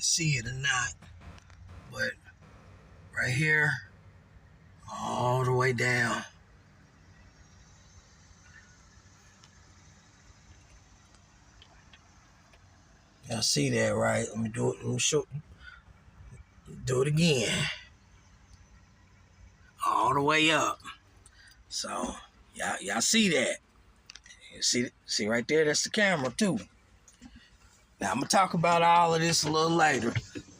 can see it or not, but right here, all the way down. Y'all see that, right? Let me do it. Let me do it again. All the way up. So y'all see that? You see right there. That's the camera too. Now I'm gonna talk about all of this a little later,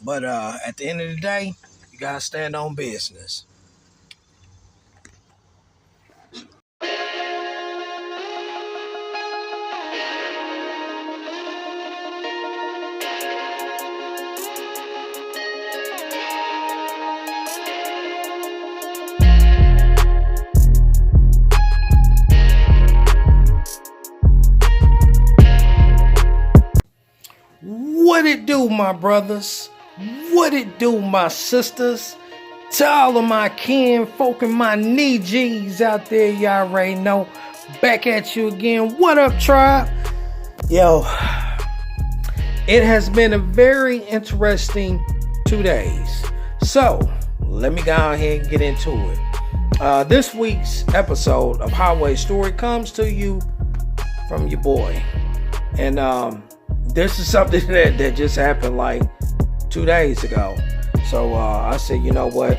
but at the end of the day, you gotta stand on business. What it do, my brothers? What it do, my sisters? To all of my kin folk and my knee G's out there, y'all already know. Back at you again. What up, tribe? Yo, it has been a very interesting 2 days. So, let me go ahead and get into it. This week's episode of Highway Story comes to you from your boy. And this is something that just happened like 2 days ago. So I said, you know what?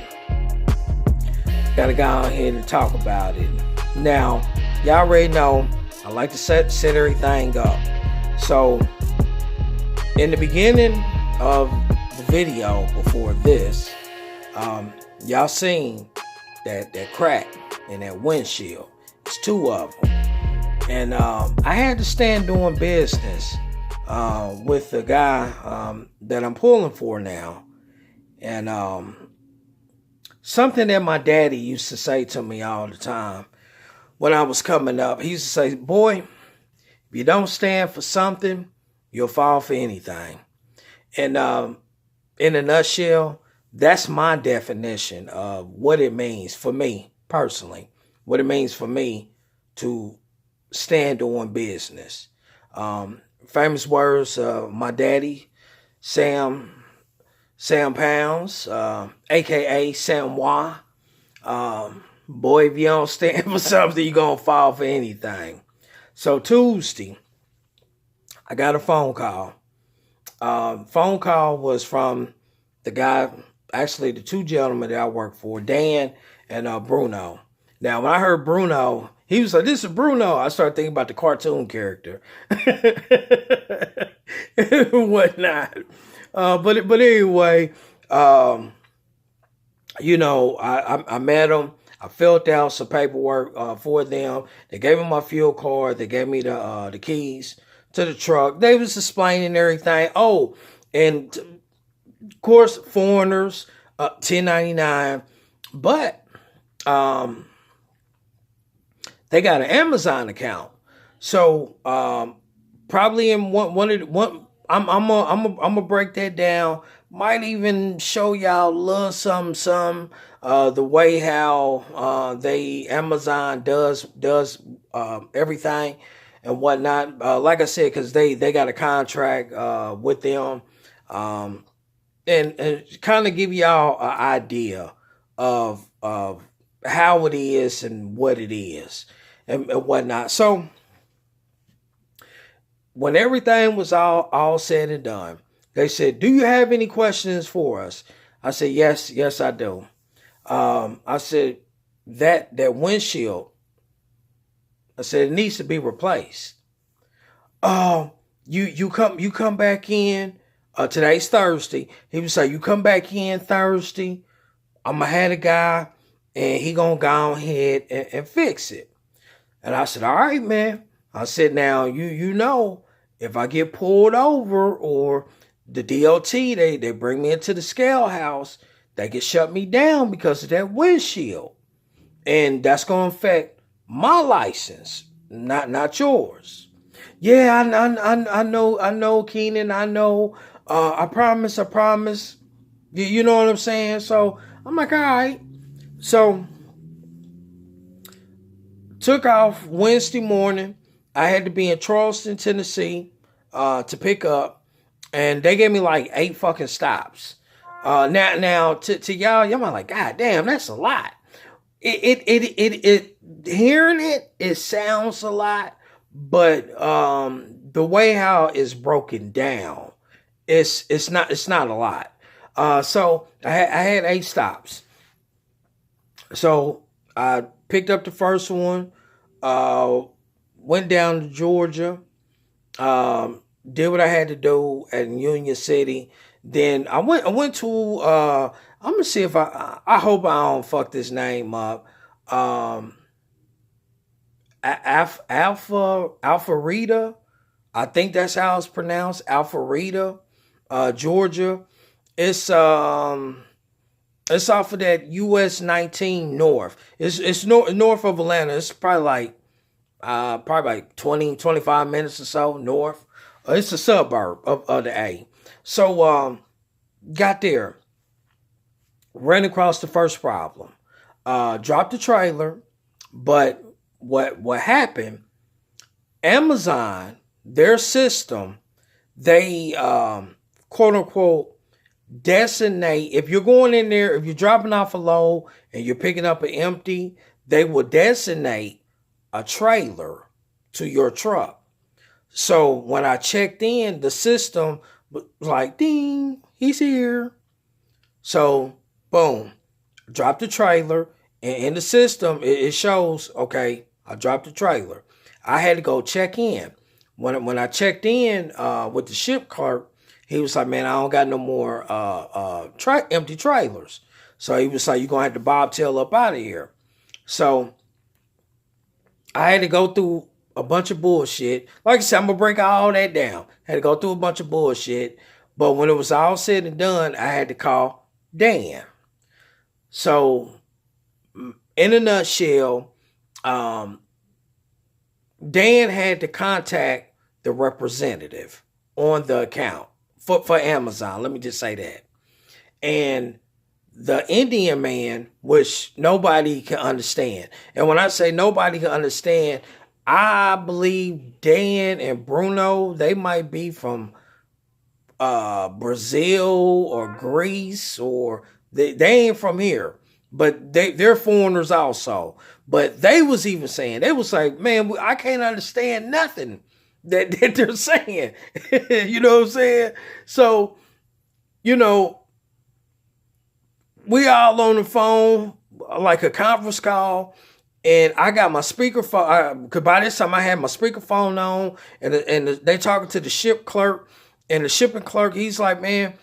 Gotta go ahead and talk about it. Now, y'all already know I like to set everything up. So in the beginning of the video before this, y'all seen that crack in that windshield. It's two of them. And I had to stand doing business with the guy that I'm pulling for now. And something that my daddy used to say to me all the time when I was coming up, he used to say, boy, if you don't stand for something, you'll fall for anything. And in a nutshell, that's my definition of what it means for me personally, what it means for me to stand on business. Famous words of my daddy, Sam Pounds, aka Sam Wah. Boy, if you don't stand for something, you're gonna fall for anything. So Tuesday, I got a phone call. Phone call was from the guy, actually the two gentlemen that I work for, Dan and Bruno. Now, when I heard Bruno, he was like, this is Bruno. I started thinking about the cartoon character and whatnot. But anyway, you know, I met them. I filled out some paperwork for them. They gave me my fuel card. They gave me the keys to the truck. They was explaining everything. Oh, and of course, foreigners, 1099. But they got an Amazon account. So probably in one I'm gonna break that down. Might even show y'all a little some the way how they Amazon does everything and whatnot. Like I said, because they got a contract with them, and kind of give y'all an idea of how it is and what it is and whatnot. So when everything was all said and done, they said, do you have any questions for us? I said, yes, I do. I said, that windshield, I said, it needs to be replaced. You come back in, today's Thursday. He was like, you come back in Thursday, I'm going to have a guy, and he going to go ahead and fix it. And I said, all right, man. I said, now, you know, if I get pulled over or the DOT, they bring me into the scale house, they can shut me down because of that windshield. And that's going to affect my license, not yours. Yeah, I know, Keenan, I know. I promise. You know what I'm saying? So I'm like, all right. So took off Wednesday morning. I had to be in Charleston, Tennessee, to pick up and they gave me like 8 fucking stops. Now to y'all might like, God damn, that's a lot. It hearing it sounds a lot, but the way how it's broken down, it's not a lot. So I had 8 stops. So I picked up the first one, went down to Georgia, did what I had to do at Union City. Then I went to I'm gonna see if I hope I don't fuck this name up. Alpharetta. I think that's how it's pronounced. Alpharetta, Georgia. It's off of that US 19 north. It's north of Atlanta. It's probably like 20, 25 minutes or so north. It's a suburb of the A. So got there, ran across the first problem, dropped the trailer, but what happened? Amazon, their system, they quote unquote designate, if you're going in there, if you're dropping off a load and you're picking up an empty, they will designate a trailer to your truck. So when I checked in, the system was like, ding, he's here. So boom, dropped the trailer, and in the system it shows, okay, I dropped the trailer. I had to go check in. When I checked in with the ship clerk, he was like, man, I don't got no more empty trailers. So he was like, you're gonna have to bobtail up out of here. So I had to go through a bunch of bullshit. Like I said, I'm gonna break all that down. Had to go through a bunch of bullshit. But when it was all said and done, I had to call Dan. So in a nutshell, Dan had to contact the representative on the account for Amazon. Let me just say that. And the Indian man, which nobody can understand. And when I say nobody can understand, I believe Dan and Bruno, they might be from Brazil or Greece, or they ain't from here. But they're foreigners also. But they was even saying, they was like, man, I can't understand nothing that they're saying. You know what I'm saying? So, you know, we all on the phone, like a conference call, and I got my speakerphone. Because by this time I had my speakerphone on, and they talking to the ship clerk, and the shipping clerk, he's like, man,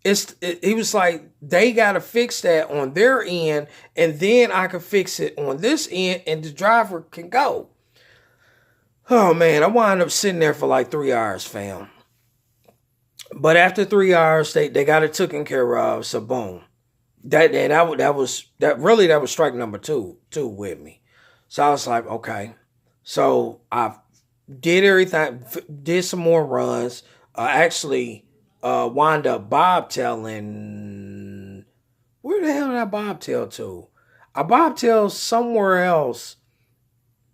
he was like, they got to fix that on their end, and then I can fix it on this end, and the driver can go. Oh, man, I wound up sitting there for like 3 hours, fam. But after 3 hours, they got it taken care of, so boom. That was strike number two with me. So I was like, okay. So I did everything, did some more runs. Actually wound up bobtailing. Where the hell did I bobtail to? I bobtailed somewhere else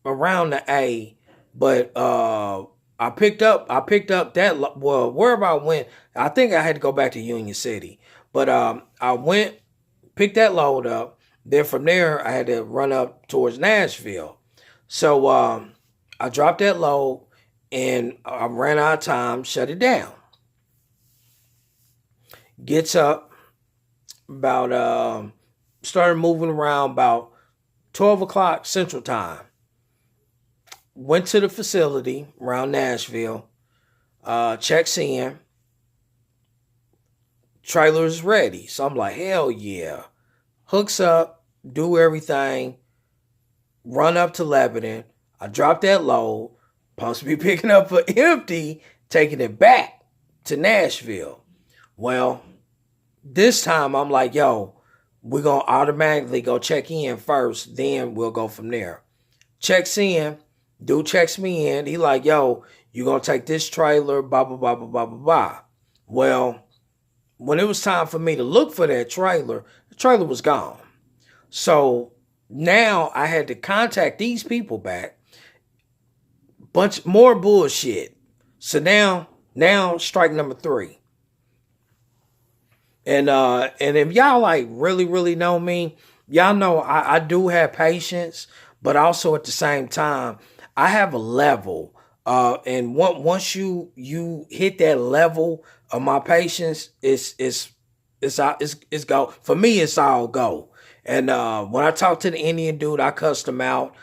around the A, but I picked up that, well, wherever I went, I think I had to go back to Union City. But I went, picked that load up. Then from there, I had to run up towards Nashville. So I dropped that load, and I ran out of time, shut it down. Gets up about, started moving around about 12 o'clock Central Time. Went to the facility around Nashville, checks in. Trailer's ready. So I'm like, hell yeah. Hooks up, do everything, run up to Lebanon. I drop that load, supposed to be picking up an empty, taking it back to Nashville. Well, this time I'm like, yo, we're going to automatically go check in first, then we'll go from there. Checks in, dude checks me in. He like, yo, you're going to take this trailer, blah, blah, blah, blah, blah, blah, blah. Well, when it was time for me to look for that trailer, the trailer was gone. So now I had to contact these people back. Bunch more bullshit. So now strike number 3. And if y'all like really, really know me, y'all know I do have patience, but also at the same time, I have a level. And once you hit that level of my patience, it's go for me. It's all go. And when I talked to the Indian dude, I cussed him out.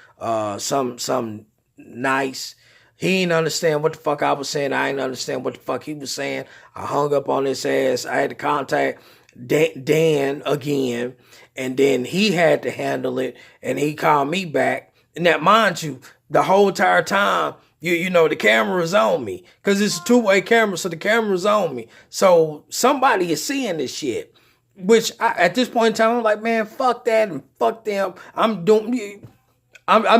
Some nice. He didn't understand what the fuck I was saying. I didn't understand what the fuck he was saying. I hung up on his ass. I had to contact Dan again, and then he had to handle it, and he called me back. And that, mind you, the whole entire time, you know, the camera is on me because it's a two-way camera, so the camera's on me. So somebody is seeing this shit. Which at this point in time, I'm like, man, fuck that and fuck them. I'm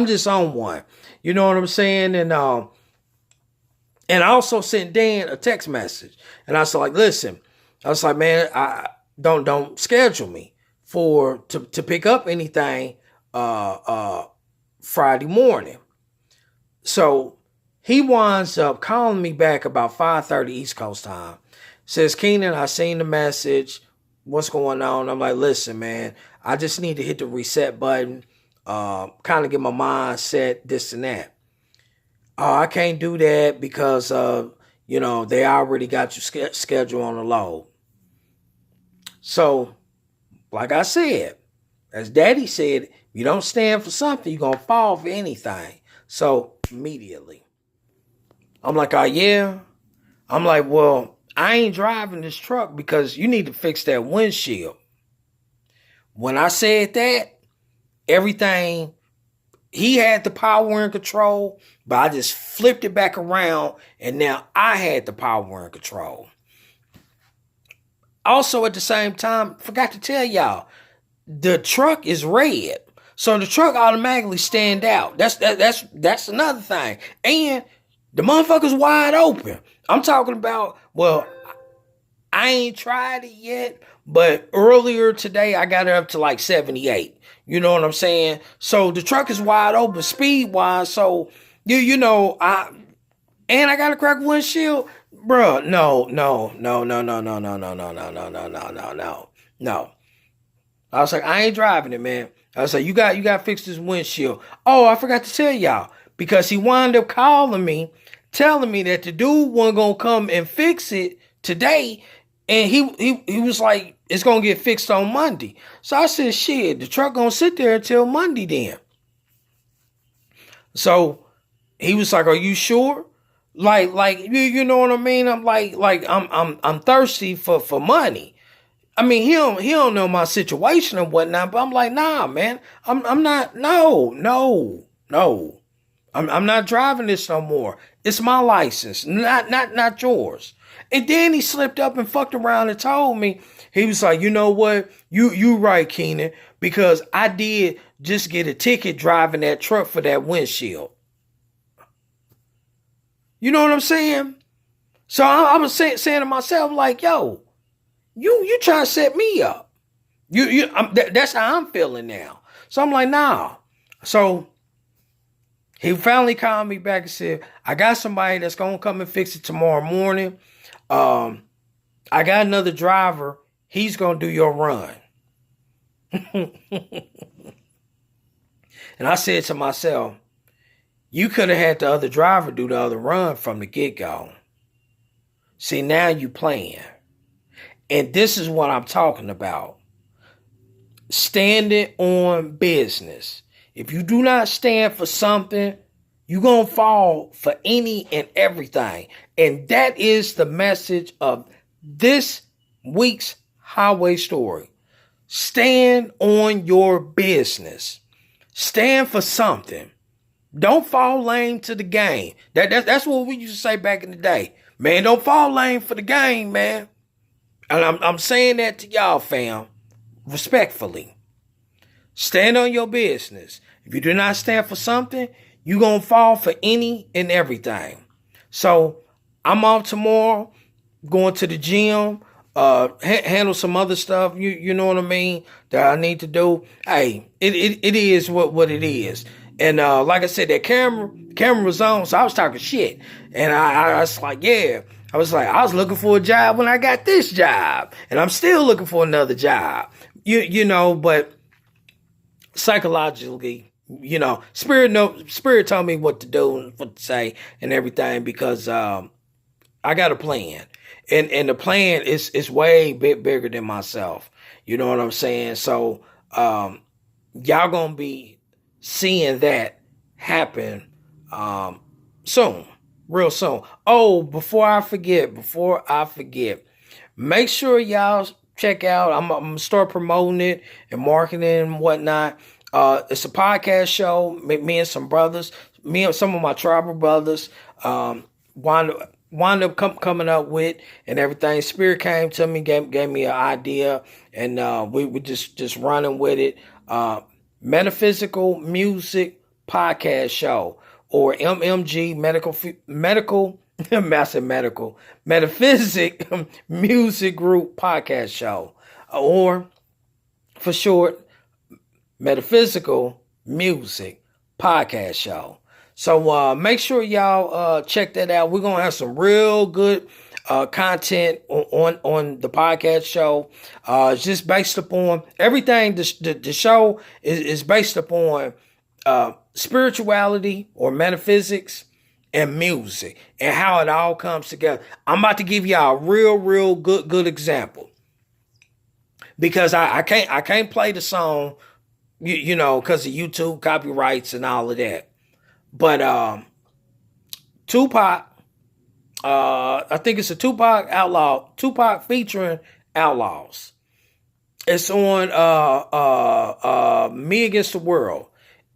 just on one. You know what I'm saying? And I also sent Dan a text message. And I was like, listen, I was like, man, I don't schedule me to pick up anything Friday morning. So he winds up calling me back about 5:30 East Coast time. Says, Keenan, I seen the message. What's going on? I'm like, listen, man, I just need to hit the reset button, kind of get my mind set, this and that. I can't do that because, they already got your schedule on the load. So, like I said, as Daddy said, if you don't stand for something, you're going to fall for anything. So, immediately, I'm like, oh, yeah? I'm like, well, I ain't driving this truck because you need to fix that windshield. When I said that, everything, he had the power and control, but I just flipped it back around and now I had the power and control. Also, at the same time, forgot to tell y'all, the truck is red. So the truck automatically stand out. That's another thing. And the motherfucker's wide open. I'm talking about, well, I ain't tried it yet, but earlier today I got it up to like 78. You know what I'm saying? So the truck is wide open speed wise. So I got a cracked windshield, bruh. No. I was like, I ain't driving it, man. I was like, you got to fix this windshield. Oh, I forgot to tell y'all, because he wound up calling me, telling me that the dude wasn't gonna come and fix it today, and he was like, it's gonna get fixed on Monday. So I said, shit, the truck gonna sit there until Monday then. So he was like, are you sure? Like you know what I mean? I'm like I'm thirsty for money. I mean, he don't know my situation and whatnot, but I'm like, nah, man, I'm not. No. I'm not driving this no more. It's my license, not yours. And then he slipped up and fucked around and told me, he was like, you know what? You right, Keenan, because I did just get a ticket driving that truck for that windshield. You know what I'm saying? So I was saying to myself, like, yo, you trying to set me up. That's how I'm feeling now. So I'm like, nah. So he finally called me back and said, I got somebody that's going to come and fix it tomorrow morning. I got another driver. He's going to do your run. And I said to myself, you could have had the other driver do the other run from the get-go. See, now you playing. And this is what I'm talking about. Standing on business. If you do not stand for something, you're going to fall for any and everything. And that is the message of this week's Highway Story. Stand on your business. Stand for something. Don't fall lame to the game. That's what we used to say back in the day. Man, don't fall lame for the game, man. And I'm saying that to y'all, fam, respectfully. Stand on your business. If you do not stand for something, you're going to fall for any and everything. So I'm off tomorrow, going to the gym, handle some other stuff, you know what I mean, that I need to do. Hey, it is what it is. And like I said, that camera was on, so I was talking shit. And I was like, yeah, I was like, I was looking for a job when I got this job, and I'm still looking for another job. You know, but psychologically, you know, spirit told me what to do and what to say and everything, because I got a plan, and the plan is way bigger than myself. You know what I'm saying? So y'all gonna be seeing that happen soon. Real soon. Oh, before I forget, make sure y'all check out. I'm gonna start promoting it and marketing and whatnot. It's a podcast show. Me and some brothers, me and some of my tribal brothers, wind up coming up with and everything. Spirit came to me, gave me an idea, and we were just running with it. Metaphysical Music Podcast Show, or MMG Metaphysic Music Group Podcast Show, or for short, Metaphysical Music Podcast Show. So make sure y'all check that out. We're gonna have some real good content on the podcast show. It's just based upon everything. The show is based upon spirituality or metaphysics and music and how it all comes together. I'm about to give y'all a real good example, because I can't play the song, you know, because of YouTube copyrights and all of that. But Tupac, I think it's a Tupac featuring Outlaws. It's on Me Against the World.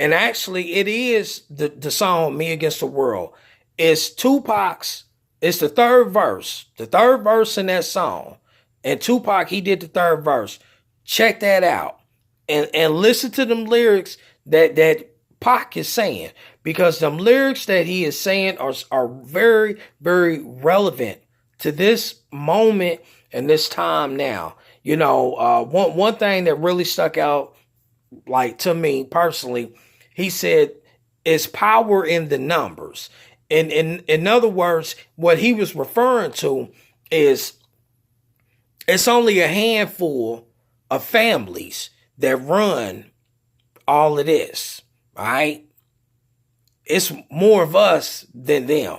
And actually, it is the song Me Against the World. It's Tupac's, it's the third verse in that song. And Tupac, he did the third verse. Check that out. And listen to them lyrics that Pac is saying. Because them lyrics that he is saying are very, very relevant to this moment and this time now. You know, one thing that really stuck out, like, to me personally, he said, "It's power in the numbers." And in other words, what he was referring to is it's only a handful of families that run all of this, right? It's more of us than them.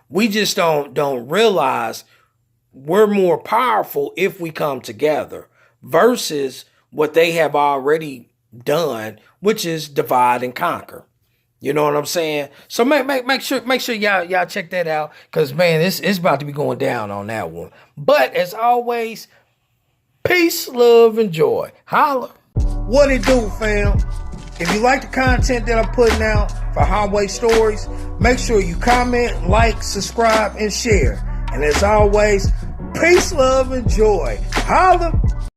We just don't realize we're more powerful if we come together versus what they have already done, which is divide and conquer. You know what I'm saying? So make sure y'all check that out, because man, it's about to be going down on that one. But as always, peace, love, and joy. Holla. What it do, fam? If you like the content that I'm putting out for Highway Stories, make sure you comment, like, subscribe, and share. And as always, peace, love, and joy. Holla.